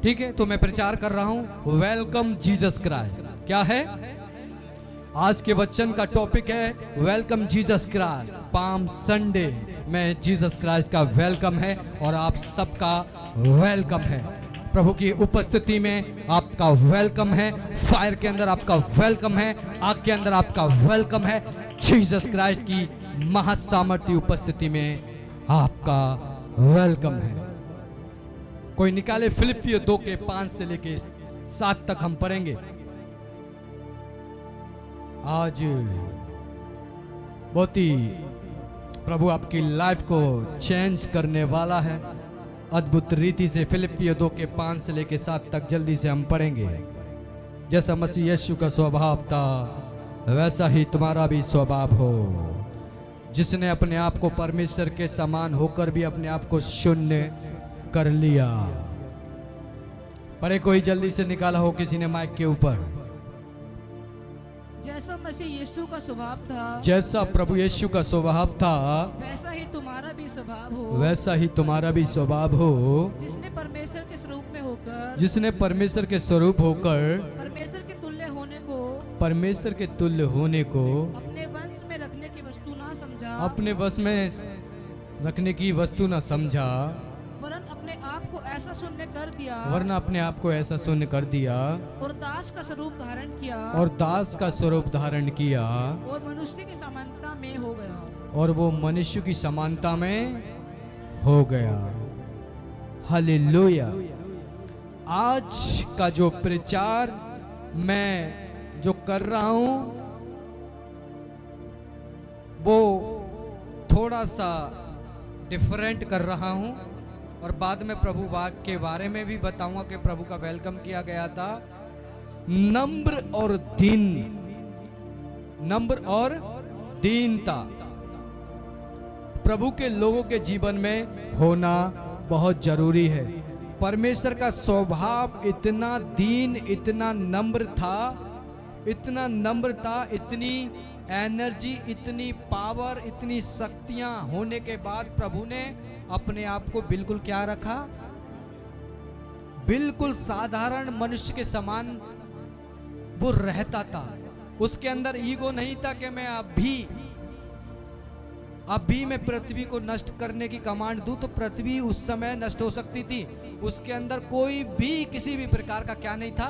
ठीक है, तो मैं प्रचार कर रहा हूं वेलकम जीसस क्राइस्ट। क्या है आज के वचन का टॉपिक? है welcome Jesus Christ. Palm Sunday में जीसस क्राइस्ट का वेलकम है और आप सबका वेलकम है। प्रभु की उपस्थिति में आपका वेलकम है। फायर के अंदर आपका वेलकम है। आग के अंदर आपका वेलकम है। जीसस क्राइस्ट की महासामर्थ्य उपस्थिति में आपका वेलकम है। कोई निकाले फिलिपियों 2:5 से लेके 7 तक हम पढ़ेंगे। आज बहुत ही प्रभु आपकी लाइफ को चेंज करने वाला है अद्भुत रीति से। फिलिपियों 2:5 से लेके 7 तक जल्दी से हम पढ़ेंगे। जैसा मसीह यीशु का स्वभाव था वैसा ही तुम्हारा भी स्वभाव हो, जिसने अपने आप को परमेश्वर के समान होकर भी अपने आप को शून्य कर लिया। पढ़े कोई जल्दी से निकाला हो किसी ने माइक के ऊपर। जैसा मसीह यीशु का स्वभाव था, जैसा प्रभु यीशु का स्वभाव था वैसा ही तुम्हारा भी स्वभाव हो, वैसा ही तुम्हारा भी स्वभाव हो, जिसने परमेश्वर के स्वरूप में होकर, जिसने परमेश्वर के स्वरूप होकर परमेश्वर के तुल्य होने को, परमेश्वर के तुल्य होने को अपने वंश में रखने की वस्तु ना समझा, अपने वश में रखने की वस्तु न समझा, वरन अपने आप को ऐसा शून्य कर दिया, वरना अपने आप को ऐसा शून्य कर दिया और दास का स्वरूप धारण किया, और दास का स्वरूप धारण किया, और मनुष्य की समानता में हो गया, और वो मनुष्य की समानता में हो गया। हालेलुया। आज का जो प्रचार मैं जो कर रहा हूं वो थोड़ा सा डिफरेंट कर रहा हूं और बाद में प्रभु वाक्य के बारे में भी बताऊंगा कि प्रभु का वेलकम किया गया था। नम्र और दीन, नम्र और दीनता प्रभु के लोगों के जीवन में होना बहुत जरूरी है। परमेश्वर का स्वभाव इतना दीन, इतना नम्र था, इतना नम्र था, इतनी एनर्जी, इतनी पावर, इतनी शक्तियां होने के बाद प्रभु ने अपने आप को बिल्कुल क्या रखा? बिल्कुल साधारण मनुष्य के समान वो रहता था। उसके अंदर ईगो नहीं था कि मैं अभी मैं पृथ्वी को नष्ट करने की कमांड दूं तो पृथ्वी उस समय नष्ट हो सकती थी। उसके अंदर कोई भी किसी भी प्रकार का क्या नहीं था?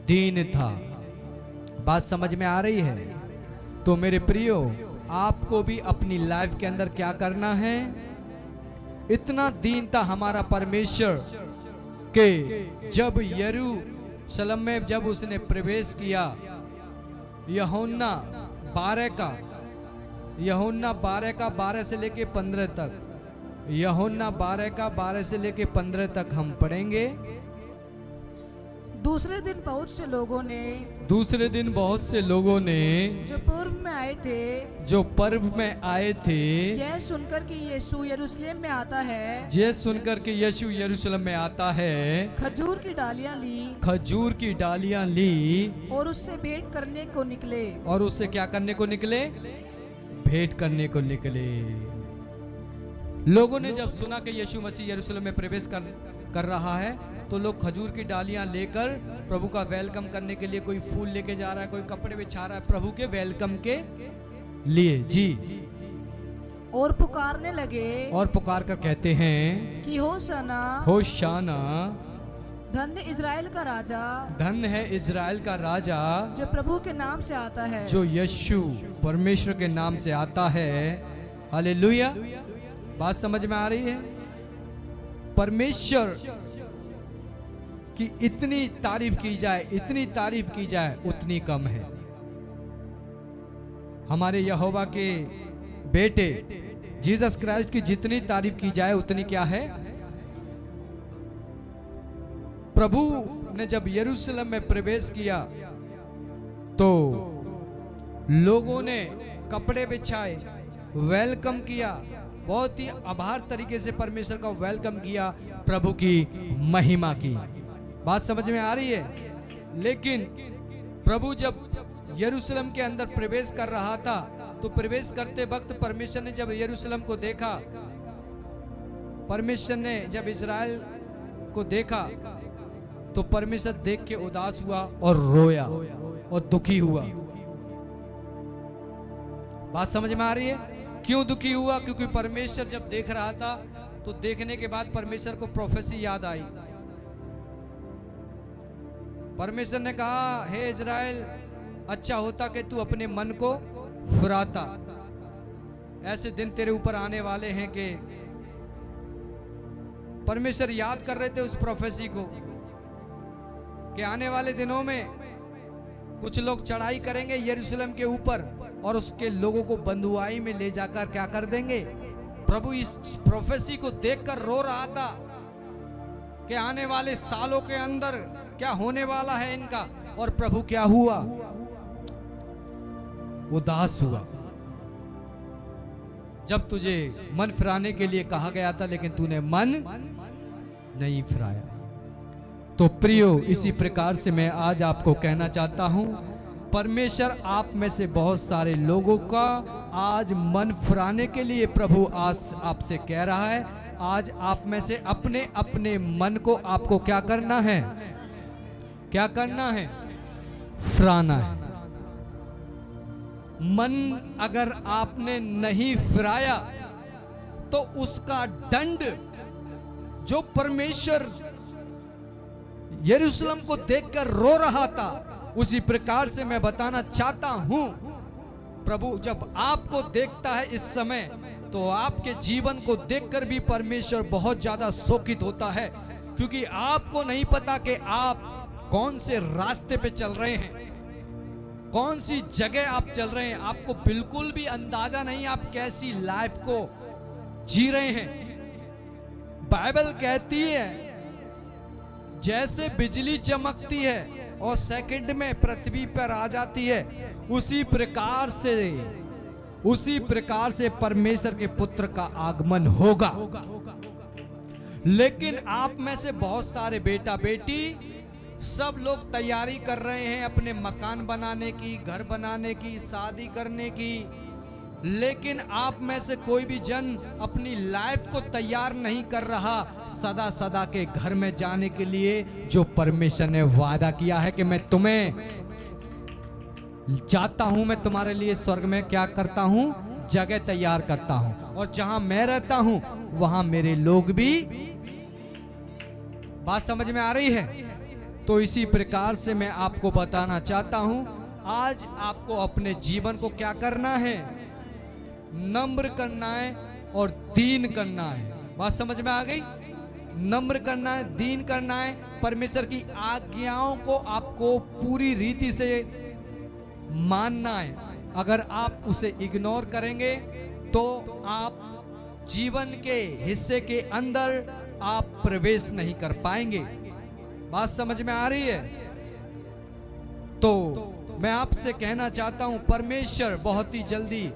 दीन था। बात समझ में आ रही है? तो मेरे प्रियो, आपको भी अपनी लाइफ के अंदर क्या करना है? इतना दीन था हमारा परमेश्वर के जब यरूशलेम में जब उसने प्रवेश किया, यूहन्ना 12 से लेके 15 तक, यूहन्ना 12 से लेके 15 तक हम पढ़ेंगे। दूसरे दिन बहुत से लोगों ने जो पूर्व में आए थे यह सुनकर कि यीशु यरूशलेम में आता है, खजूर की डालियां ली और उससे भेंट करने को निकले। और उससे क्या करने को निकले? भेंट करने को निकले। लोगों ने जब सुना कि यीशु मसीह यरूशलेम में प्रवेश कर रहा है तो लोग खजूर की डालियां लेकर प्रभु का वेलकम करने के लिए, कोई फूल लेके जा रहा है, कोई कपड़े बिछा रहा है प्रभु के वेलकम के लिए जी। और पुकारने लगे, और पुकार कर कहते हैं कि होशाना, धन्य इज़राइल का राजा, धन्य है इज़राइल का राजा जो प्रभु के नाम से आता है, जो यीशु परमेश्वर के नाम से आता है। हालेलुया। बात समझ में आ रही है? परमेश्वर की इतनी तारीफ की जाए उतनी कम है। हमारे यहोवा के बेटे जीसस क्राइस्ट की जितनी तारीफ की जाए उतनी क्या है? प्रभु ने जब यरूशलेम में प्रवेश किया तो लोगों ने कपड़े बिछाए, वेलकम किया, बहुत ही आभार तरीके से परमेश्वर का वेलकम किया, प्रभु की महिमा की। बात समझ में आ रही है? लेकिन प्रभु जब यरूशलेम के अंदर प्रवेश कर रहा था तो प्रवेश करते वक्त परमेश्वर ने जब यरूशलेम को देखा, परमेश्वर ने जब इज़राइल को देखा तो परमेश्वर देख के उदास हुआ और रोया और दुखी हुआ। बात समझ में आ रही है? क्यों दुखी हुआ? क्योंकि परमेश्वर जब देख रहा था तो देखने के बाद परमेश्वर को प्रोफेसी याद आई। परमेश्वर ने कहा, हे इज़राइल, अच्छा होता कि तू अपने मन को फुराता। ऐसे दिन तेरे ऊपर आने वाले हैं कि परमेश्वर याद कर रहे थे उस प्रोफेसी को कि आने वाले दिनों में कुछ लोग चढ़ाई करेंगे यरूशलेम के ऊपर और उसके लोगों को बंधुआई में ले जाकर क्या कर देंगे। प्रभु इस प्रोफेसी को देखकर रो रहा था कि आने वाले सालों के अंदर क्या होने वाला है इनका। और प्रभु क्या हुआ? उदास हुआ। जब तुझे मन फिराने के लिए कहा गया था लेकिन तूने मन नहीं फिराया। तो प्रियो, इसी प्रकार से मैं आज आपको कहना चाहता हूं, परमेश्वर आप में से बहुत सारे लोगों का आज मन फिराने के लिए प्रभु आज आपसे कह रहा है। आज आप में से अपने अपने मन को आपको क्या करना है? क्या करना है? फिराना है। मन अगर आपने नहीं फिराया तो उसका दंड जो परमेश्वर यरूशलेम को देखकर रो रहा था, उसी प्रकार से मैं बताना चाहता हूं, प्रभु जब आपको देखता है इस समय तो आपके जीवन को देखकर भी परमेश्वर बहुत ज्यादा शोकित होता है। क्योंकि आपको नहीं पता कि आप कौन से रास्ते पे चल रहे हैं, कौन सी जगह आप चल रहे हैं। आपको बिल्कुल भी अंदाजा नहीं आप कैसी लाइफ को जी रहे हैं। बाइबल कहती है जैसे बिजली चमकती है और सेकंड में पृथ्वी पर आ जाती है, उसी प्रकार से परमेश्वर के पुत्र का आगमन होगा। लेकिन आप में से बहुत सारे बेटा बेटी सब लोग तैयारी कर रहे हैं अपने मकान बनाने की, घर बनाने की, शादी करने की, लेकिन आप में से कोई भी जन अपनी लाइफ को तैयार नहीं कर रहा सदा सदा के घर में जाने के लिए, जो परमेश्वर ने वादा किया है कि मैं तुम्हें जाता हूं, मैं तुम्हारे लिए स्वर्ग में क्या करता हूं? जगह तैयार करता हूं, और जहां मैं रहता हूं वहां मेरे लोग भी। बात समझ में आ रही है? तो इसी प्रकार से मैं आपको बताना चाहता हूं, आज आपको अपने जीवन को क्या करना है? नम्र करना है और दीन करना है। बात समझ में आ गई? नम्र करना है, दीन करना है। परमेश्वर की आज्ञाओं को आपको पूरी रीति से मानना है। अगर आप उसे इग्नोर करेंगे तो आप जीवन के हिस्से के अंदर आप प्रवेश नहीं कर पाएंगे। बात समझ में आ रही है? तो मैं आपसे कहना चाहता हूं, परमेश्वर बहुत ही जल्दी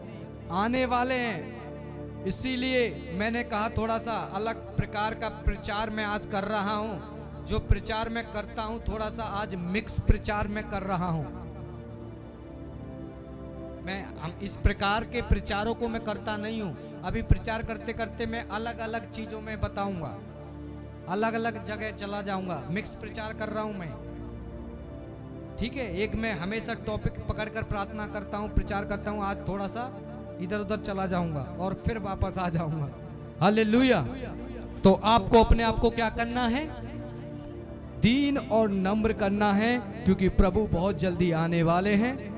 आने वाले हैं। इसीलिए मैंने कहा थोड़ा सा अलग प्रकार का प्रचार मैं आज कर रहा हूं। जो प्रचार मैं करता हूं थोड़ा सा आज मिक्स प्रचार मैं कर रहा हूं। हम इस प्रकार के प्रचारों को मैं करता नहीं हूं। अभी प्रचार करते करते मैं अलग अलग चीजों में बताऊंगा, अलग अलग जगह चला जाऊंगा। मिक्स प्रचार कर रहा हूं मैं, ठीक है? एक मैं हमेशा टॉपिक पकड़कर प्रार्थना करता हूं, प्रचार करता हूं। आज थोड़ा सा इधर उधर चला जाऊंगा और फिर वापस आ जाऊंगा। हालेलुया। तो आपको अपने आप को क्या करना है? दीन और नम्र करना है, क्योंकि प्रभु बहुत जल्दी आने वाले हैं।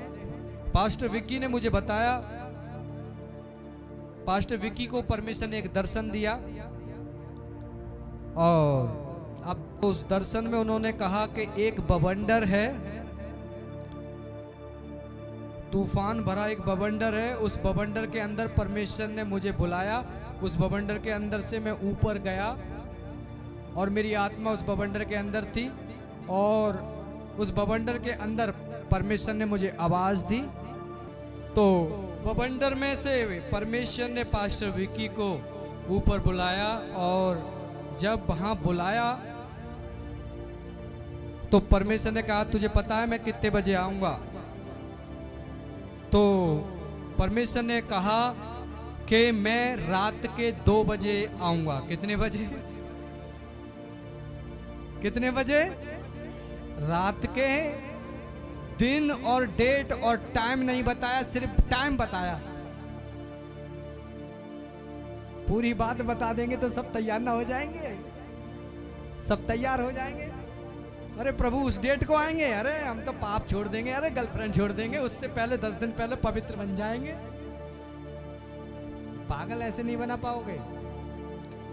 पास्टर विक्की ने मुझे बताया, पास्टर विक्की को परमेश्वर ने एक दर्शन दिया और अब उस दर्शन में उन्होंने कहा कि एक बवंडर है, तूफान भरा एक बवंडर है। उस बवंडर के अंदर परमेश्वर ने मुझे बुलाया। उस बवंडर के अंदर से मैं ऊपर गया और मेरी आत्मा उस बवंडर के अंदर थी, और उस बवंडर के अंदर परमेश्वर ने मुझे आवाज दी। तो बवंडर में से परमेश्वर ने पास्टर विक्की को ऊपर बुलाया, और जब वहां बुलाया तो परमेश्वर ने कहा, तुझे पता है मैं कितने बजे आऊंगा? तो परमेश्वर ने कहा कि मैं रात के 2 बजे आऊंगा। कितने बजे? कितने बजे? रात के। दिन और डेट और टाइम नहीं बताया, सिर्फ टाइम बताया। पूरी बात बता देंगे तो सब तैयार ना हो जाएंगे? सब तैयार हो जाएंगे। अरे प्रभु उस डेट को आएंगे, अरे हम तो पाप छोड़ देंगे, अरे गर्लफ्रेंड छोड़ देंगे, उससे पहले 10 दिन पहले पवित्र बन जाएंगे। पागल, ऐसे नहीं बना पाओगे।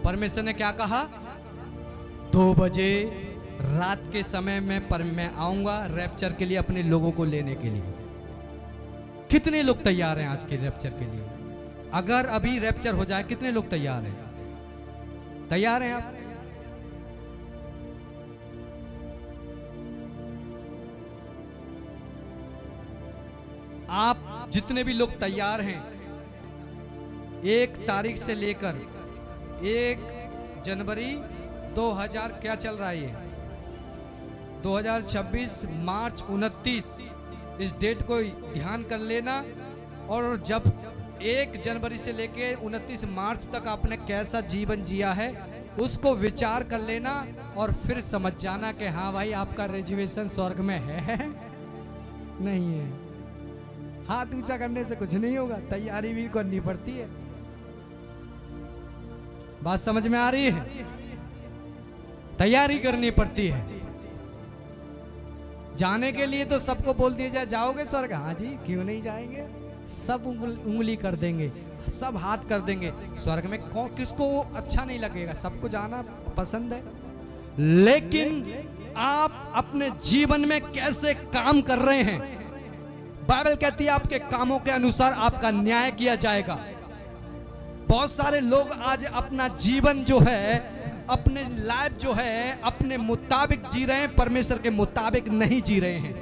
परमेश्वर ने क्या कहा? 2 बजे रात के समय में मैं आऊंगा रैप्चर के लिए, अपने लोगों को लेने के लिए। कितने लोग तैयार हैं आज के रैप्चर के लिए? अगर अभी रैप्चर हो जाए, कितने लोग तैयार हैं? तैयार हैं आप? आप जितने भी लोग तैयार हैं, 1 तारीख से लेकर 1 जनवरी 2000 क्या चल रहा है ये 2026 मार्च 29, इस डेट को ध्यान कर लेना। और जब 1 जनवरी से लेके 29 मार्च तक आपने कैसा जीवन जिया है उसको विचार कर लेना, और फिर समझ जाना कि हाँ भाई आपका रिजर्वेशन स्वर्ग में है नहीं है। हाथ ऊंचा करने से कुछ नहीं होगा, तैयारी भी करनी पड़ती है। बात समझ में आ रही है? तैयारी करनी पड़ती है। जाने के लिए तो सबको बोल दिया जाए जाओगे स्वर्ग, हाँ जी क्यों नहीं जाएंगे। सब उंगली कर देंगे, सब हाथ कर देंगे। स्वर्ग में किसको अच्छा नहीं लगेगा? सबको जाना पसंद है। लेकिन आप अपने जीवन में कैसे काम कर रहे हैं? बाइबल कहती है आपके कामों के अनुसार आपका न्याय किया जाएगा। बहुत सारे लोग आज अपना जीवन जो है, अपने लाइफ जो है अपने मुताबिक जी रहे हैं, परमेश्वर के मुताबिक नहीं जी रहे हैं।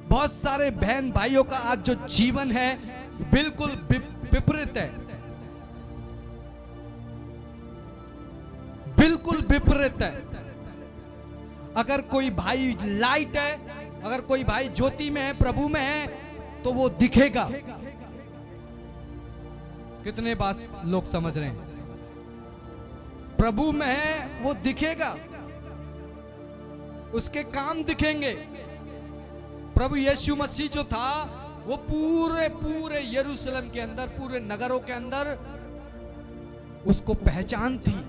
बहुत सारे बहन भाइयों का आज जो जीवन है बिल्कुल विपरीत है, बिल्कुल विपरीत है। अगर कोई भाई लाइट है, अगर कोई भाई ज्योति में है, प्रभु में है, तो वो दिखेगा। कितने बात लोग समझ रहे हैं? प्रभु में है वो दिखेगा, उसके काम दिखेंगे। प्रभु यीशु मसीह जो था वो पूरे यरूशलेम के अंदर, पूरे नगरों के अंदर उसको पहचान थी,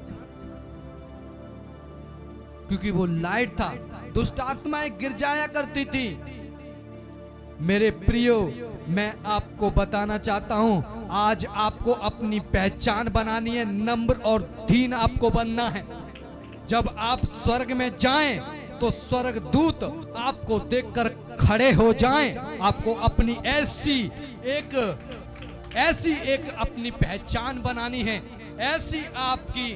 क्योंकि वो लाइट था। दुष्ट आत्माएं गिर जाया करती थी। मेरे प्रियो, मैं आपको बताना चाहता हूं, आज आपको अपनी पहचान बनानी है, नम्र और दीन आपको बनना है। जब आप स्वर्ग में जाएं तो स्वर्गदूत आपको देखकर खड़े हो जाएं। आपको अपनी ऐसी एक अपनी पहचान बनानी है, ऐसी आपकी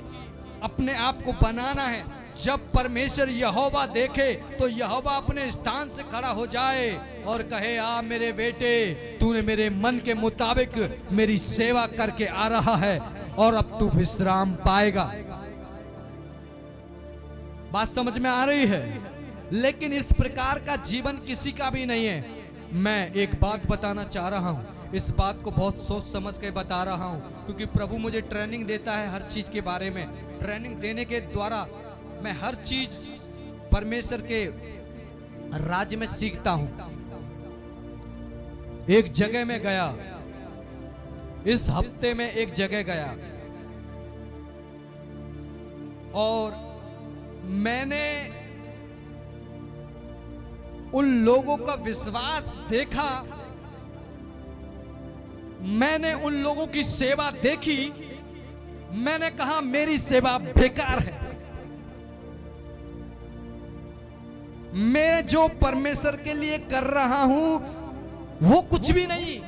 अपने आप को बनाना है। जब परमेश्वर यहोवा देखे तो यहोवा अपने स्थान से खड़ा हो जाए और कहे, आ मेरे बेटे, तूने मेरे मन के मुताबिक मेरी सेवा करके आ रहा है और अब तू विश्राम पाएगा। बात समझ में आ रही है? लेकिन इस प्रकार का जीवन किसी का भी नहीं है। मैं एक बात बताना चाह रहा हूं, इस बात को बहुत सोच समझ के बता रहा हूं, क्योंकि प्रभु मुझे ट्रेनिंग देता है हर चीज के बारे में। ट्रेनिंग देने के द्वारा मैं हर चीज परमेश्वर के राज्य में सीखता हूं। एक जगह में गया, इस हफ्ते में एक जगह गया और मैंने उन लोगों का विश्वास देखा, मैंने उन लोगों की सेवा देखी। मैंने कहा मेरी सेवा बेकार है। मैं जो परमेश्वर के लिए कर रहा हूं वो कुछ भी नहीं।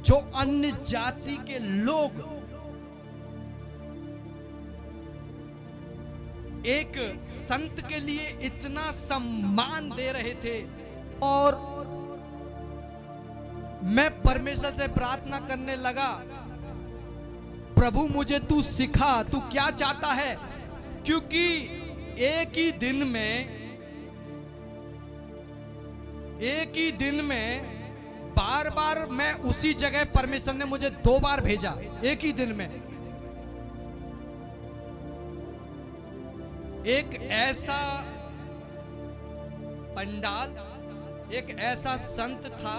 जो अन्य जाति के लोग एक संत के लिए इतना सम्मान दे रहे थे, और मैं परमेश्वर से प्रार्थना करने लगा, प्रभु मुझे तू सिखा, तू क्या चाहता है। क्योंकि एक ही दिन में बार बार मैं उसी जगह, परमेश्वर ने मुझे 2 बार भेजा एक ही दिन में। एक ऐसा पंडाल, एक ऐसा संत था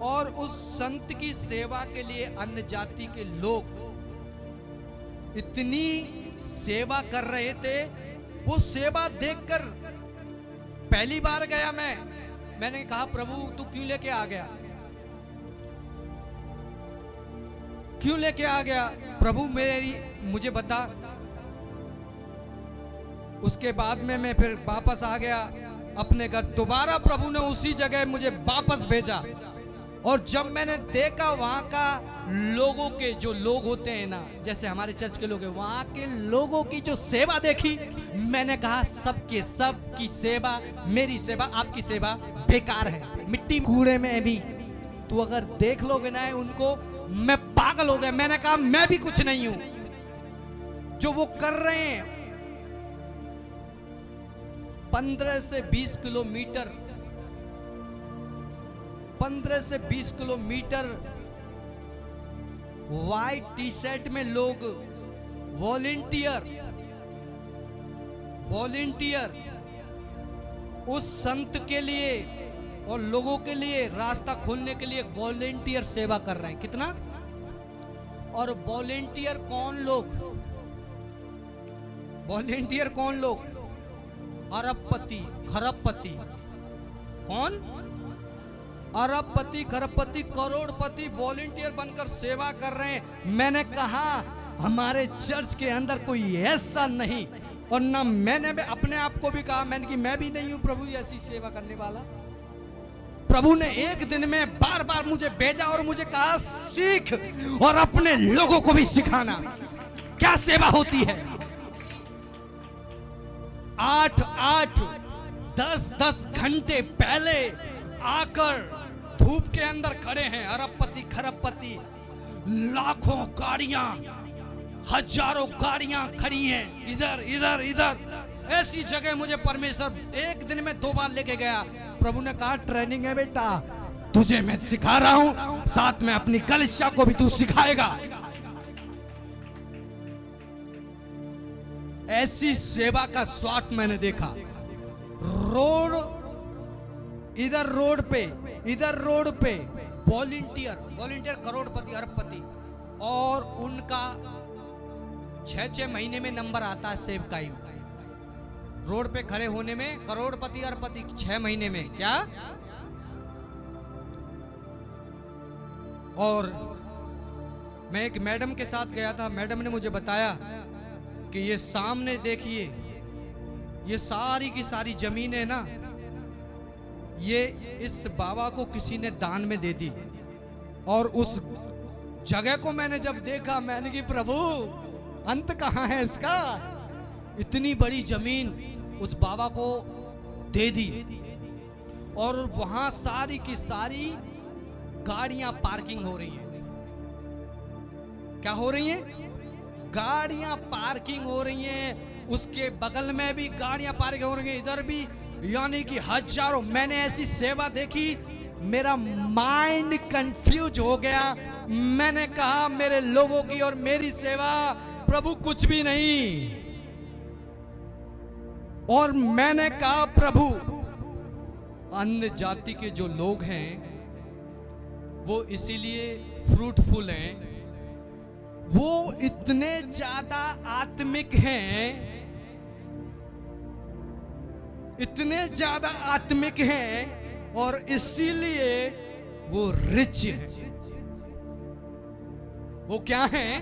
और उस संत की सेवा के लिए अन्य जाति के लोग इतनी सेवा कर रहे थे। वो सेवा देखकर पहली बार गया मैंने कहा प्रभु तू क्यों लेके आ गया, क्यों लेके आ गया प्रभु, मुझे बता। उसके बाद में मैं फिर वापस आ गया अपने घर। दोबारा प्रभु ने उसी जगह मुझे वापस भेजा और जब मैंने देखा वहां का लोगों के जो लोग होते हैं ना, जैसे हमारे चर्च के लोग हैं, वहां के लोगों की जो सेवा देखी, मैंने कहा सबके सब की सेवा, मेरी सेवा, आपकी सेवा बेकार है, मिट्टी कूड़े में भी। तू अगर देख लोगे ना उनको, मैं पागल हो गया। मैंने कहा मैं भी कुछ नहीं हूं। जो वो कर रहे हैं 15 से 20 किलोमीटर 15 से 20 किलोमीटर व्हाइट टी शर्ट में लोग वॉलेंटियर उस संत के लिए और लोगों के लिए रास्ता खोलने के लिए वॉलेंटियर सेवा कर रहे हैं। कितना? और वॉलेंटियर कौन लोग? अरबपति, खरबपति। कौन? अरबपति, खरबपति, करोड़पति वॉलेंटियर बनकर सेवा कर रहे हैं। मैंने कहा हमारे चर्च के अंदर कोई ऐसा नहीं, और ना मैंने अपने आप को भी कहा, मैंने कि मैं भी नहीं हूं प्रभु ऐसी सेवा करने वाला। प्रभु ने एक दिन में बार बार मुझे भेजा और मुझे कहा सीख और अपने लोगों को भी सिखाना क्या सेवा होती है। 8-8, 10-10 घंटे पहले आकर धूप के अंदर खड़े हैं अरबपति, खरबपति। लाखों गाड़ियां, हजारों गाड़ियां खड़ी हैं इधर इधर इधर। ऐसी जगह मुझे परमेश्वर एक दिन में 2 बार लेके गया। प्रभु ने कहा ट्रेनिंग है बेटा, तुझे मैं सिखा रहा हूं, साथ में अपनी कलीसिया को भी तू सिखाएगा। ऐसी सेवा का स्वाद मैंने देखा। इधर रोड पे वॉलेंटियर करोड़पति, अरबपति, और उनका 6-6 महीने में नंबर आता है सेवकाई में। रोड पे खड़े होने में करोड़पति, अरबपति 6 महीने में। क्या? और मैं एक मैडम के साथ गया था। मैडम ने मुझे बताया कि ये सामने देखिए, ये सारी की सारी जमीन है ना, ये इस बाबा को किसी ने दान में दे दी। और उस जगह को मैंने जब देखा, मैंने कि प्रभु अंत कहां है इसका। इतनी बड़ी जमीन उस बाबा को दे दी और वहां सारी की सारी गाड़ियां पार्किंग हो रही हैं। क्या हो रही हैं? गाड़ियां पार्किंग हो रही हैं। उसके बगल में भी गाड़ियां पार्किंग हो रही हैं, इधर भी, यानी कि हजारों। मैंने ऐसी सेवा देखी, मेरा माइंड कंफ्यूज हो गया। मैंने कहा मेरे लोगों की और मेरी सेवा प्रभु कुछ भी नहीं। और मैंने कहा प्रभु अन्य जाति के जो लोग हैं वो इसीलिए फ्रूटफुल हैं, वो इतने ज्यादा आत्मिक हैं, इतने ज्यादा आत्मिक हैं और इसीलिए वो रिच हैं। वो क्या हैं?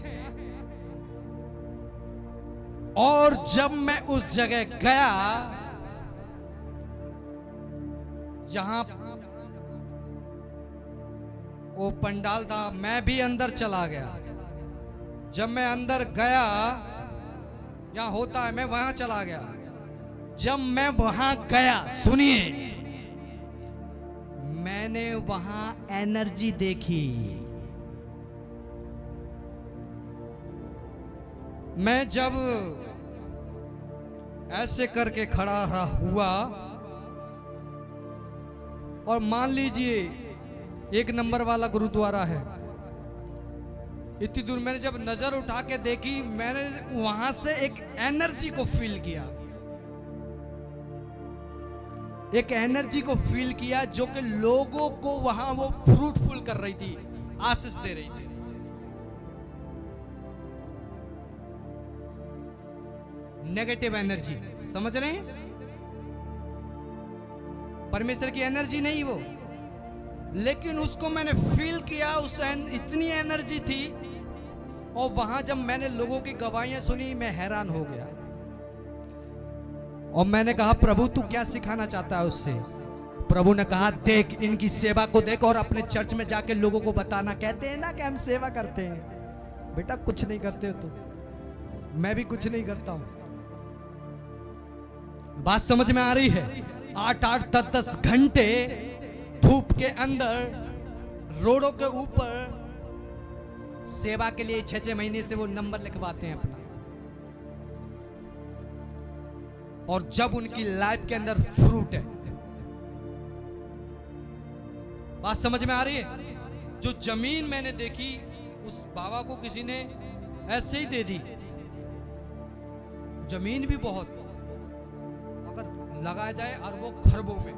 और जब मैं उस जगह गया जहां वो पंडाल था, मैं भी अंदर चला गया। जब मैं अंदर गया, यहां होता है, मैं वहां चला गया। जब मैं वहां गया, सुनिए, मैंने वहां एनर्जी देखी। मैं जब ऐसे करके खड़ा हुआ और मान लीजिए 1 नंबर वाला गुरुद्वारा है, इतनी दूर मैंने जब नजर उठा के देखी, मैंने वहां से एक एनर्जी को फील किया, एक एनर्जी को फील किया जो कि लोगों को वहां वो फ्रूटफुल कर रही थी, आशीष दे रही थी। नेगेटिव एनर्जी, समझ रहे हैं? परमेश्वर की एनर्जी नहीं वो, लेकिन उसको मैंने फील किया, उस इतनी एनर्जी थी। और वहां जब मैंने लोगों की गवाहियां सुनी, मैं हैरान हो गया। और मैंने कहा, प्रभु तू क्या सिखाना चाहता है उससे? प्रभु ने कहा, देख इनकी सेवा को देख और अपने चर्च में जाके लोगों को बताना। कहते हैं ना कि हम सेवा करते हैं, बेटा कुछ नहीं करते हो तो, मैं भी कुछ नहीं करता हूं। बात समझ में आ रही है? 8-8, 10-10 घंटे धूप के अंदर, रोडों के ऊपर सेवा के लिए 6-6 महीने से वो नंबर लिखवाते हैं अपना। और जब उनकी लाइफ के अंदर फ्रूट है, बात समझ में आ रही है? जो जमीन मैंने देखी, उस बाबा को किसी ने ऐसे ही दे दी। जमीन भी बहुत, अगर लगाया जाए अरबों खरबों में।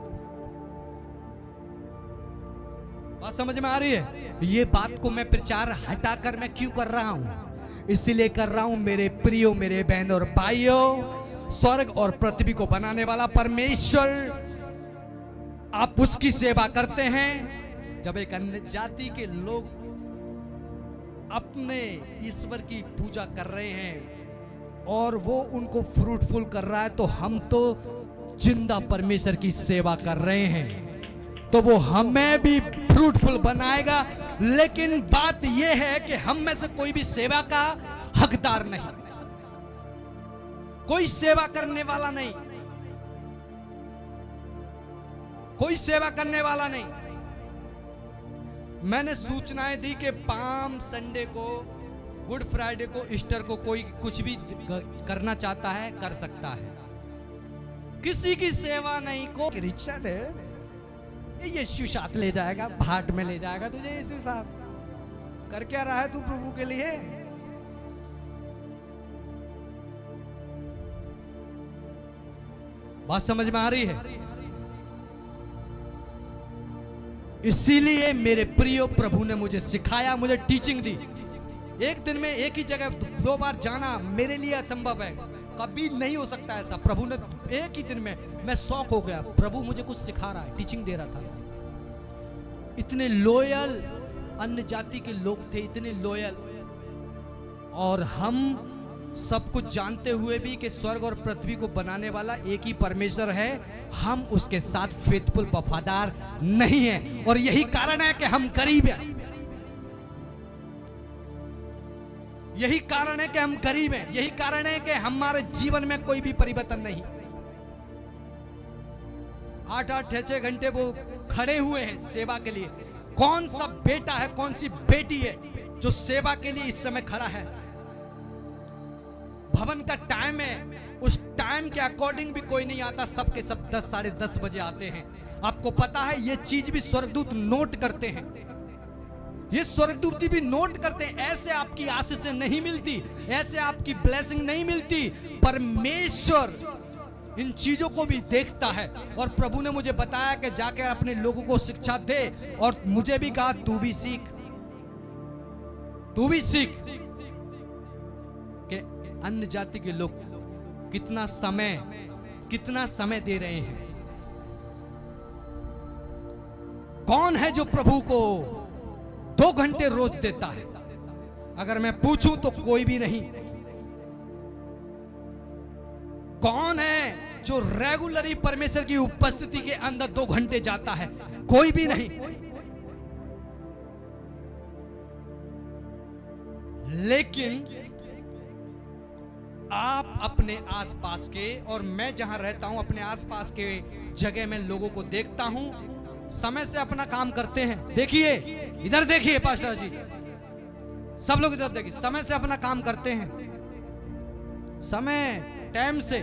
बात समझ में आ रही है? ये बात को मैं प्रचार हटाकर मैं क्यों कर रहा हूं? इसलिए कर रहा हूं मेरे प्रियो, मेरे बहनों और भाइयों, स्वर्ग और पृथ्वी को बनाने वाला परमेश्वर, आप उसकी सेवा करते हैं। जब एक अन्य जाति के लोग अपने ईश्वर की पूजा कर रहे हैं और वो उनको फ्रूटफुल कर रहा है, तो हम तो जिंदा परमेश्वर की सेवा कर रहे हैं, तो वो हमें भी फ्रूटफुल बनाएगा। लेकिन बात यह है कि हम में से कोई भी सेवा का हकदार नहीं, कोई सेवा करने वाला नहीं, कोई सेवा करने वाला नहीं। मैंने सूचनाएं दी कि पाम संडे को, गुड फ्राइडे को, ईस्टर को कोई कुछ भी करना चाहता है कर सकता है, किसी की सेवा नहीं। को रिचर्ड है, यीशु साथ ले जाएगा, भाट में ले जाएगा तुझे यीशु साथ। कर क्या रहा है तू प्रभु के लिए? बात समझ में आ रही है? इसीलिए मेरे प्रियो, प्रभु ने मुझे सिखाया, मुझे टीचिंग दी। एक दिन में एक ही जगह 2 बार जाना मेरे लिए असंभव है, कभी नहीं हो सकता ऐसा। प्रभु ने एक ही दिन में, मैं शौक हो गया, प्रभु मुझे कुछ सिखा रहा है, टीचिंग दे रहा था। इतने लॉयल अन्य जाति के लोग थे, इतने लॉयल, और हम सब कुछ जानते हुए भी कि स्वर्ग और पृथ्वी को बनाने वाला एक ही परमेश्वर है, हम उसके साथ फेथफुल, वफादार नहीं है। और यही कारण है कि हम गरीब हैं, यही कारण है कि हम गरीब हैं, यही कारण है कि हमारे जीवन में कोई भी परिवर्तन नहीं। 8-8, 6-6 घंटे वो खड़े हुए हैं सेवा के लिए। कौन सा बेटा है, कौन सी बेटी है जो सेवा के लिए इस समय खड़ा है? भवन का टाइम है, उस टाइम के अकॉर्डिंग भी कोई नहीं आता, सबके सब 10, साढ़े 10 बजे आते हैं। आपको पता है ये चीज भी स्वर्गदूत नोट करते हैं, ये स्वर्गदूत भी नोट करते हैं। ऐसे आपकी आशीष नहीं मिलती, ऐसे आपकी ब्लेसिंग नहीं मिलती। परमेश्वर इन चीजों को भी देखता है। और प्रभु ने मुझे बताया कि जाकर अपने लोगों को शिक्षा दे, और मुझे भी कहा तू भी सीख, तू भी सीख कि अन्य जाति के लोग कितना समय दे रहे हैं। कौन है जो प्रभु को 2 घंटे रोज देता है? अगर मैं पूछूं तो कोई भी नहीं। कौन है जो रेगुलरली परमेश्वर की उपस्थिति के अंदर 2 घंटे जाता है? कोई भी नहीं। लेकिन आप अपने आसपास के, और मैं जहां रहता हूं अपने आसपास के जगह में लोगों को देखता हूं, समय से अपना काम करते हैं। देखिए इधर, देखिए पास्टर जी, सब लोग इधर देखिए, समय से अपना काम करते हैं, समय टाइम से।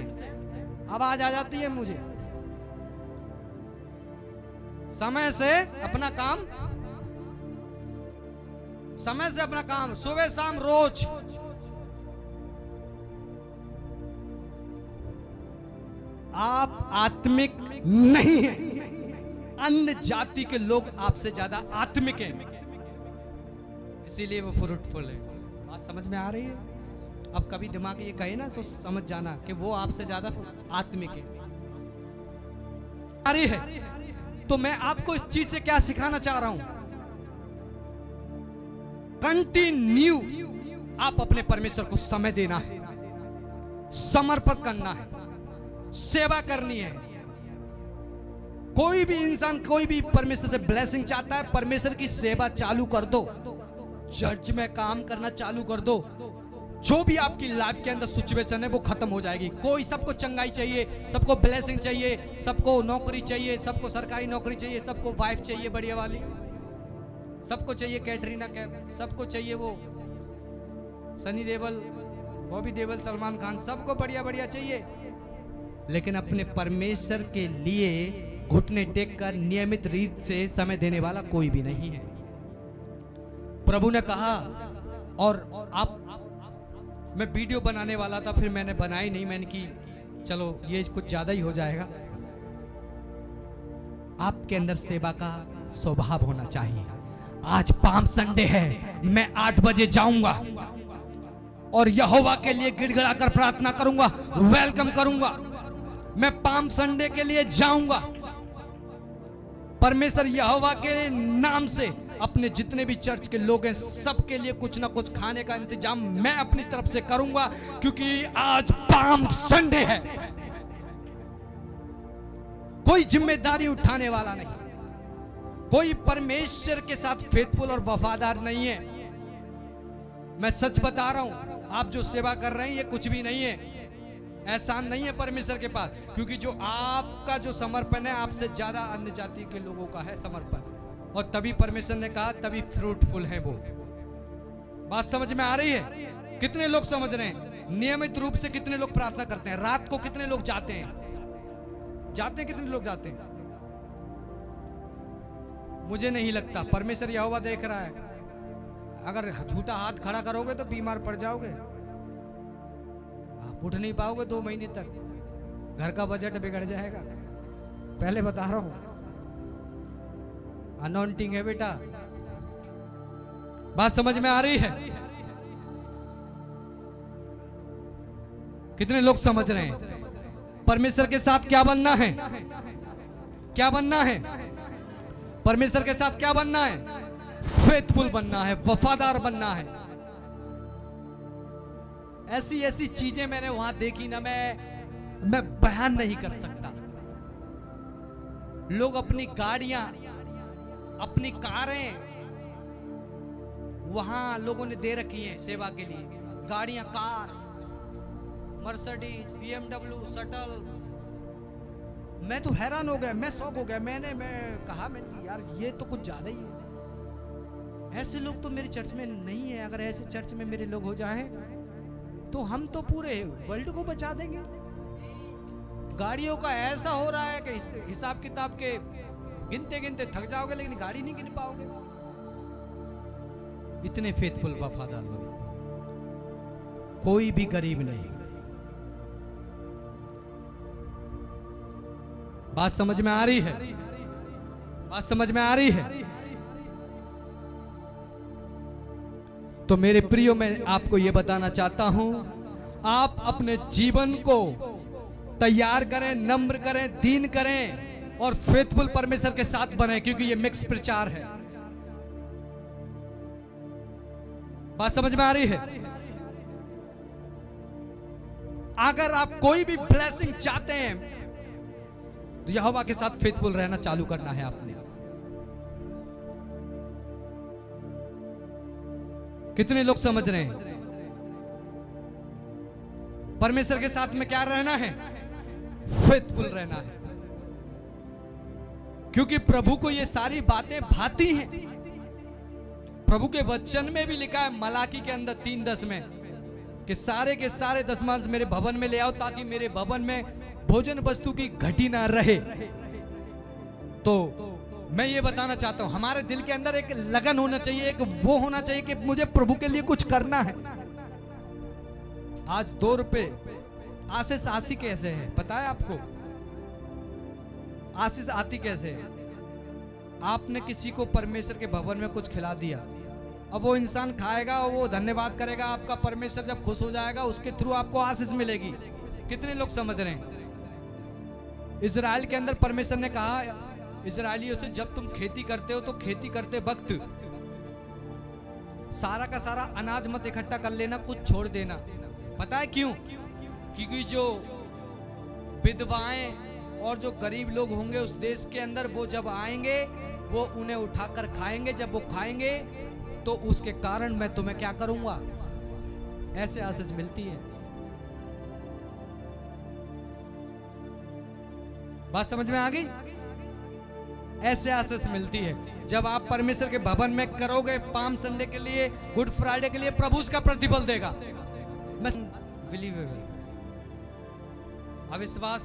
आवाज आ जाती है मुझे? समय से अपना काम समय से अपना काम सुबह शाम रोज। आप आत्मिक नहीं हैं, अन्य जाति के लोग आपसे ज्यादा आत्मिक हैं, इसीलिए वो फ्रूटफुल है। बात समझ में आ रही है? अब कभी दिमाग ये कहे ना, तो समझ जाना कि वो आपसे ज्यादा आत्मिक है। आ रही है? तो मैं आपको इस चीज से क्या सिखाना चाह रहा हूं, कंटिन्यू आप अपने परमेश्वर को समय देना है, समर्पित करना है, सेवा करनी है। कोई भी इंसान, कोई भी परमेश्वर से ब्लेसिंग चाहता है, परमेश्वर की सेवा चालू कर दो, चर्च में काम करना चालू कर दो। जो भी आपकी लाइफ के अंदर सिचुएशन है वो खत्म हो जाएगी। कोई, सबको चंगाई चाहिए, सबको ब्लेसिंग चाहिए, सबको नौकरी चाहिए, सबको सरकारी नौकरी चाहिए, सबको वाइफ चाहिए बढ़िया वाली, सबको चाहिए कैटरीना कैफ, सबको चाहिए वो सनी देओल, बॉबी देओल, सलमान खान, सबको बढ़िया बढ़िया चाहिए। लेकिन अपने परमेश्वर के लिए घुटने टेक कर नियमित रीत से समय देने वाला कोई भी नहीं है। प्रभु ने कहा, और आप, मैं वीडियो बनाने वाला था, फिर मैंने बनाई नहीं, मैंने की चलो ये कुछ ज्यादा ही हो जाएगा। आपके अंदर सेवा का स्वभाव होना चाहिए। आज पाम संडे है, मैं 8 बजे जाऊंगा और यहोवा के लिए गिड़गिड़ाकर प्रार्थना करूंगा, वेलकम करूंगा। मैं पाम संडे के लिए जाऊंगा, परमेश्वर यहोवा के नाम से अपने जितने भी चर्च के लोग हैं सबके लिए कुछ ना कुछ खाने का इंतजाम मैं अपनी तरफ से करूंगा, क्योंकि आज पाम संडे है। कोई जिम्मेदारी उठाने वाला नहीं, कोई परमेश्वर के साथ फेथफुल और वफादार नहीं है। मैं सच बता रहा हूं, आप जो सेवा कर रहे हैं ये कुछ भी नहीं है, एहसान नहीं है परमेश्वर के पास, क्योंकि जो आपका जो समर्पण है आपसे ज्यादा अन्य जाति के लोगों का है समर्पण, और तभी परमेश्वर ने कहा तभी फ्रूटफुल है वो। बात समझ में आ रही है? कितने लोग समझ रहे हैं? नियमित रूप से कितने लोग प्रार्थना करते हैं? रात को कितने लोग जाते हैं? कितने लोग जाते हैं? मुझे नहीं लगता, परमेश्वर यहोवा देख रहा है। अगर झूठा हाथ खड़ा करोगे तो बीमार पड़ जाओगे, आप उठ नहीं पाओगे 2 महीने तक, घर का बजट बिगड़ जाएगा। पहले बता रहा हूं, अनॉइंटिंग है बेटा। बात समझ में आ रही है? कितने लोग समझ रहे हैं? परमेश्वर के साथ क्या बनना है? क्या बनना है? परमेश्वर के साथ क्या बनना है? फेथफुल बनना है, वफादार बनना है। ऐसी ऐसी चीजें मैंने वहां देखी ना, मैं बयान नहीं कर सकता। लोग अपनी गाड़ियां, अपनी कारें वहां लोगों ने दे रखी हैं सेवा के लिए, गाड़ियां, कार, मर्सिडीज, BMW, शटल। मैं तो हैरान हो गया, मैं शॉक हो गया। मैं कहा यार ये तो कुछ ज्यादा ही है। ऐसे लोग तो मेरे चर्च में नहीं है। अगर ऐसे चर्च में मेरे लोग हो जाएं तो हम तो पूरे वर्ल्ड को बचा देंगे। गाड़ियों का ऐसा हो रहा है कि हिसाब किताब के गिनते गिनते थक जाओगे, लेकिन गाड़ी नहीं गिन पाओगे। इतने फेथफुल वफादार लोग, कोई भी गरीब नहीं। बात समझ में आ रही है? बात समझ में आ रही है? तो मेरे प्रियो, मैं आपको यह बताना चाहता हूं, आप अपने जीवन को तैयार करें, नम्र करें, दीन करें और फेथफुल परमेश्वर के साथ बने, क्योंकि ये मिक्स प्रचार है। बात समझ में आ रही है? अगर आप कोई भी ब्लेसिंग चाहते हैं तो यहोवा के साथ फेथफुल रहना चालू करना है आपने। कितने लोग समझ रहे हैं? परमेश्वर के साथ में क्या रहना है? फेथफुल रहना है, क्योंकि प्रभु को ये सारी बातें भाती हैं। प्रभु के वचन में भी लिखा है मलाकी के अंदर 3:10 में कि सारे के सारे दशमांश मेरे भवन में ले आओ, ताकि मेरे भवन में भोजन वस्तु की घटी ना रहे। तो मैं ये बताना चाहता हूं, हमारे दिल के अंदर एक लगन होना चाहिए, एक वो होना चाहिए कि मुझे प्रभु के लिए कुछ करना है। आज 2 रुपए आशीष आती कैसे है पता है आपको? आशीष आती कैसे है? आपने किसी को परमेश्वर के भवन में कुछ खिला दिया, अब वो इंसान खाएगा और वो धन्यवाद करेगा आपका, परमेश्वर जब खुश हो जाएगा उसके थ्रू आपको आशीष मिलेगी। कितने लोग समझ रहे हैं? इजराइल के अंदर परमेश्वर ने कहा इजराइलियों से, जब तुम खेती करते हो तो खेती करते वक्त सारा का सारा अनाज मत इकट्ठा कर लेना, कुछ छोड़ देना। पता है क्यों? क्योंकि जो विधवाएं और जो गरीब लोग होंगे उस देश के अंदर, वो जब आएंगे वो उन्हें उठाकर खाएंगे। जब वो खाएंगे तो उसके कारण मैं तुम्हें क्या करूंगा? ऐसे आशीष मिलती है। बात समझ में आ गई? ऐसे आशीष मिलती है जब आप परमेश्वर के भवन में करोगे। पाम संडे के लिए, गुड फ्राइडे के लिए प्रभु उसका प्रतिफल देगा। मैं बिलीवेबल, अविश्वास,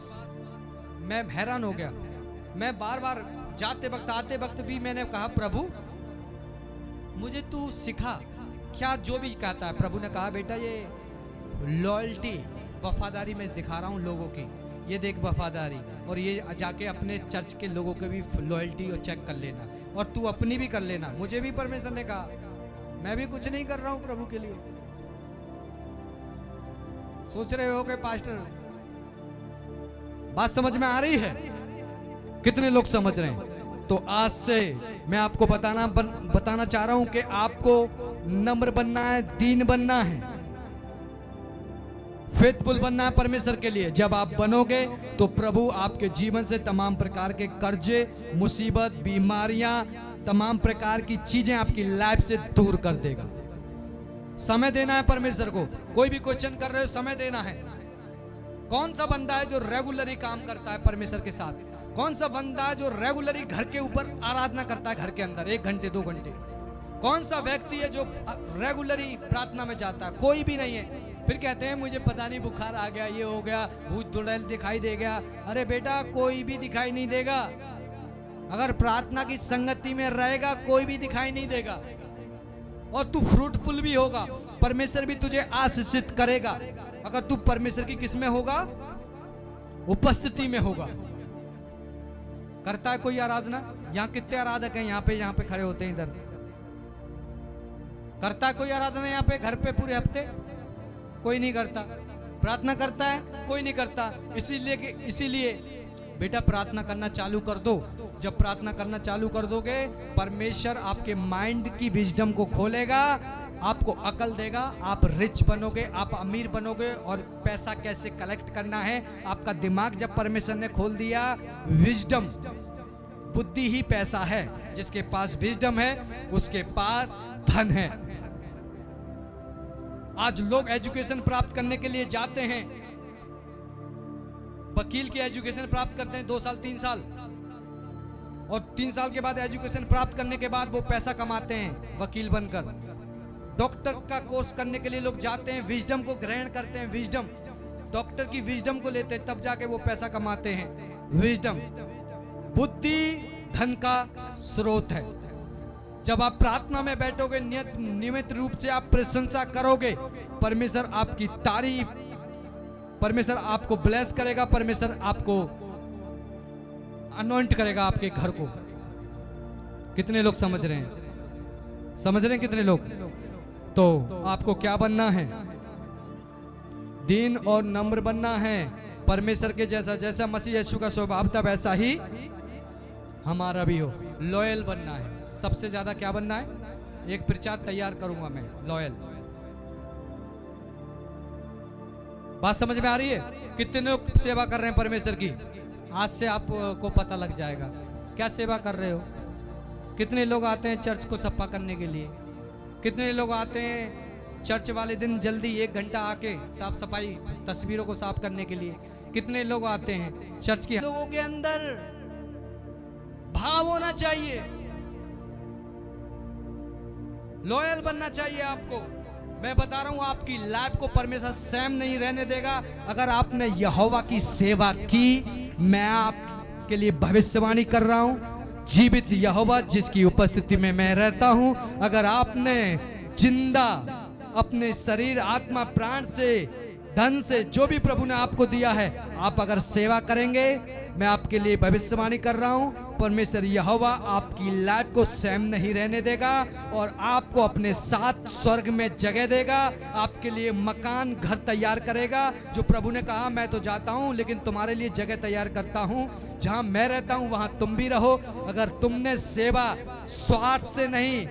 मैं हैरान हो गया। मैं बार बार जाते वक्त आते वक्त भी मैंने कहा, प्रभु मुझे तू सिखा, क्या जो भी कहता है। प्रभु ने कहा, बेटा ये लॉयल्टी, वफादारी मैं दिखा रहा हूं लोगों की, ये देख वफादारी, और ये जाके अपने चर्च के लोगों के भी लॉयल्टी और चेक कर लेना, और तू अपनी भी कर लेना। मुझे भी परमेश्वर ने कहा, मैं भी कुछ नहीं कर रहा हूं प्रभु के लिए। सोच रहे हो कि पास्टर, बात समझ में आ रही है? कितने लोग समझ रहे हैं? तो आज से मैं आपको बताना चाह रहा हूं कि आपको नम्र बनना है, दीन बनना है, फेथफुल बनना है परमेश्वर के लिए। जब आप बनोगे तो प्रभु आपके जीवन से तमाम प्रकार के कर्जे, मुसीबत, बीमारियां, तमाम प्रकार की चीजें आपकी लाइफ से दूर कर देगा। समय देना है परमेश्वर को। कोई भी क्वेश्चन कर रहे हो, समय देना है। कौन सा बंदा है जो रेगुलरली काम करता है परमेश्वर के साथ? कौन सा बंदा है जो रेगुलरली घर के ऊपर आराधना करता है, घर के अंदर 1 घंटे 2 घंटे? कौन सा व्यक्ति है जो रेगुलरली प्रार्थना में जाता है? कोई भी नहीं है। फिर कहते हैं मुझे पता नहीं बुखार आ गया, ये हो गया, भूत दुड़ैल दिखाई दे गया। अरे बेटा, कोई भी दिखाई नहीं देगा। अगर प्रार्थना की संगति में रहेगा कोई भी दिखाई नहीं देगा, और तू फ्रूटफुल भी होगा। परमेश्वर भी तुझे आशीषित करेगा अगर तू परमेश्वर की किस में होगा? उपस्थिति में होगा। करता है कोई आराधना? यहाँ कितने आराधक हैं? यहाँ पे खड़े होते हैं इधर। करता है कोई आराधना यहाँ पे घर पे पूरे हफ्ते? कोई नहीं करता। प्रार्थना करता है? कोई नहीं करता। इसीलिए बेटा प्रार्थना करना चालू कर दो। जब प्रार्थना करना चालू कर दोगे, परमेश्वर आपके माइंड की विजडम को खोलेगा, आपको अकल देगा, आप रिच बनोगे, आप अमीर बनोगे, और पैसा कैसे कलेक्ट करना है आपका दिमाग जब परमेश्वर ने खोल दिया। विजडम, बुद्धि ही पैसा है। जिसके पास विजडम है उसके पास धन है। आज लोग एजुकेशन प्राप्त करने के लिए जाते हैं, वकील की एजुकेशन प्राप्त करते हैं 2 साल 3 साल, और 3 साल के बाद एजुकेशन प्राप्त करने के बाद वो पैसा कमाते हैं वकील बनकर। डॉक्टर का कोर्स करने के लिए लोग जाते हैं, विजडम को ग्रहण करते हैं, विजडम, डॉक्टर की विजडम को लेते हैं, तब जाके वो पैसा कमाते हैं। विजडम, बुद्धि धन का स्रोत है। जब आप प्रार्थना में बैठोगे, नियमित रूप से आप प्रशंसा करोगे, परमेश्वर आपकी तारीफ, परमेश्वर आपको ब्लेस करेगा, परमेश्वर आपको अनॉइंट करेगा आपके घर को। कितने लोग समझ रहे हैं? समझ रहे हैं कितने लोग? तो आपको क्या बनना है? दीन और नम्र बनना है, परमेश्वर के जैसा। जैसा मसीह यीशु का स्वभाव था वैसा ही हमारा भी हो। लॉयल बनना है। सबसे ज्यादा क्या बनना है? एक प्रचार तैयार करूंगा मैं, लॉयल। बात समझ में आ रही है? कितने लोग सेवा कर रहे हैं परमेश्वर की? आज से आपको पता लग जाएगा क्या सेवा कर रहे हो। कितने लोग आते हैं चर्च को सफा करने के लिए? कितने लोग आते हैं चर्च वाले दिन जल्दी 1 घंटा आके साफ सफाई, तस्वीरों को साफ करने के लिए? कितने लोग आते हैं चर्च के? लोगों के अंदर भाव होना चाहिए, लॉयल बनना चाहिए आपको। मैं बता रहा हूं, आपकी लाइफ को परमेश्वर सेम नहीं रहने देगा अगर आपने यहोवा की सेवा की। मैं आपके लिए भविष्यवाणी कर रहा हूं, जीवित यहोवा जिसकी उपस्थिति में मैं रहता हूं। अगर आपने जिंदा अपने शरीर, आत्मा, प्राण से, धन से, जो भी प्रभु ने आपको दिया है, आप अगर सेवा करेंगे, मैं आपके लिए भविष्यवाणी कर रहा हूं, परमेश्वर यहोवा आपकी लाइफ को सेम नहीं रहने देगा और आपको अपने साथ स्वर्ग में जगह देगा। आपके लिए मकान, घर तैयार करेगा। जो प्रभु ने कहा, मैं तो जाता हूं लेकिन तुम्हारे लिए जगह तैयार करता हूं, जहां मैं रहता हूं वहां तुम भी रहो। अगर तुमने सेवा स्वार्थ से नहीं,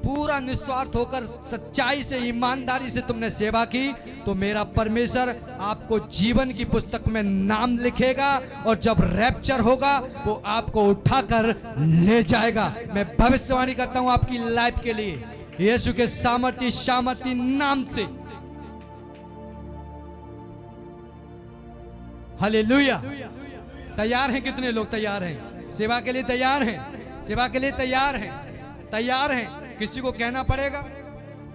पूरा निस्वार्थ होकर सच्चाई से, ईमानदारी से तुमने सेवा की, तो मेरा परमेश्वर आपको जीवन की पुस्तक में नाम लिखेगा और जब रैप्चर होगा वो आपको उठाकर ले जाएगा। मैं भविष्यवाणी करता हूं आपकी लाइफ के लिए, यीशु के सामर्थी नाम से। हालेलुया। तैयार हैं? कितने लोग तैयार हैं? सेवा के लिए तैयार हैं? सेवा के लिए तैयार हैं? तैयार हैं? किसी को कहना पड़ेगा,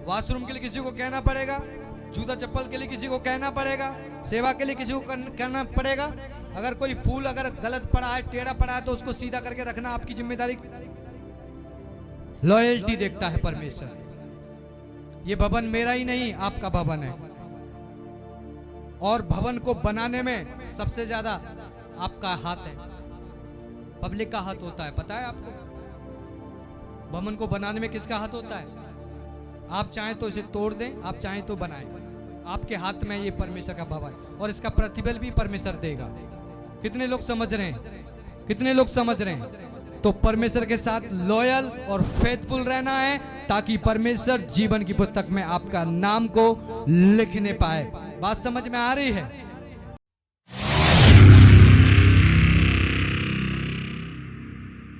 वॉशरूम के लिए किसी को कहना पड़ेगा, जूता चप्पल के लिए किसी को कहना पड़ेगा, सेवा के लिए किसी को करना पड़ेगा। अगर कोई फूल अगर गलत पड़ा है, टेढ़ा पड़ा है, तो उसको सीधा करके रखना आपकी जिम्मेदारी। लॉयल्टी देखता है परमेश्वर। ये भवन मेरा ही नहीं, आपका भवन है, और भवन को बनाने में सबसे ज्यादा आपका हाथ है, पब्लिक का हाथ होता है। पता है आपको भवन को बनाने में किसका हाथ होता है? आप चाहें तो इसे तोड़ दें, आप चाहें तो बनाएं, आपके हाथ में ये परमेश्वर का भवन, और इसका प्रतिफल भी परमेश्वर देगा। कितने लोग समझ रहे हैं? कितने लोग समझ रहे हैं? तो परमेश्वर के साथ लॉयल और फेथफुल रहना है, ताकि परमेश्वर जीवन की पुस्तक में आपका नाम को लिखने पाए। बात समझ में आ रही है?